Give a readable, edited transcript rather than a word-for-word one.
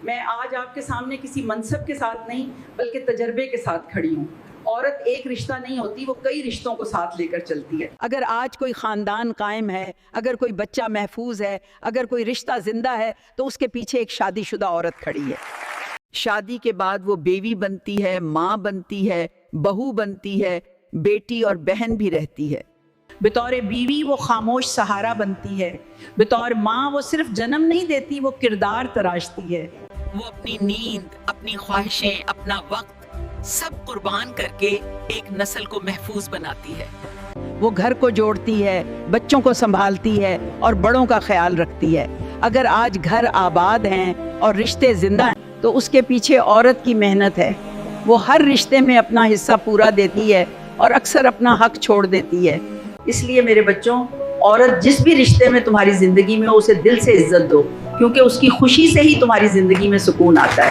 میں آج آپ کے سامنے کسی منصب کے ساتھ نہیں بلکہ تجربے کے ساتھ کھڑی ہوں۔ عورت ایک رشتہ نہیں ہوتی، وہ کئی رشتوں کو ساتھ لے کر چلتی ہے۔ اگر آج کوئی خاندان قائم ہے، اگر کوئی بچہ محفوظ ہے، اگر کوئی رشتہ زندہ ہے، تو اس کے پیچھے ایک شادی شدہ عورت کھڑی ہے۔ شادی کے بعد وہ بیوی بنتی ہے، ماں بنتی ہے، بہو بنتی ہے، بیٹی اور بہن بھی رہتی ہے۔ بطور بیوی وہ خاموش سہارا بنتی ہے، بطور ماں وہ صرف جنم نہیں دیتی، وہ کردار تراشتی ہے۔ وہ اپنی نیند، اپنی خواہشیں، اپنا وقت سب قربان کر کے ایک نسل کو محفوظ بناتی ہے۔ وہ گھر کو جوڑتی ہے، بچوں کو سنبھالتی ہے اور بڑوں کا خیال رکھتی ہے۔ اگر آج گھر آباد ہیں اور رشتے زندہ ہیں تو اس کے پیچھے عورت کی محنت ہے۔ وہ ہر رشتے میں اپنا حصہ پورا دیتی ہے اور اکثر اپنا حق چھوڑ دیتی ہے۔ اس لیے میرے بچوں، عورت جس بھی رشتے میں تمہاری زندگی میں ہو، اسے دل سے عزت دو، کیونکہ اس کی خوشی سے ہی تمہاری زندگی میں سکون آتا ہے۔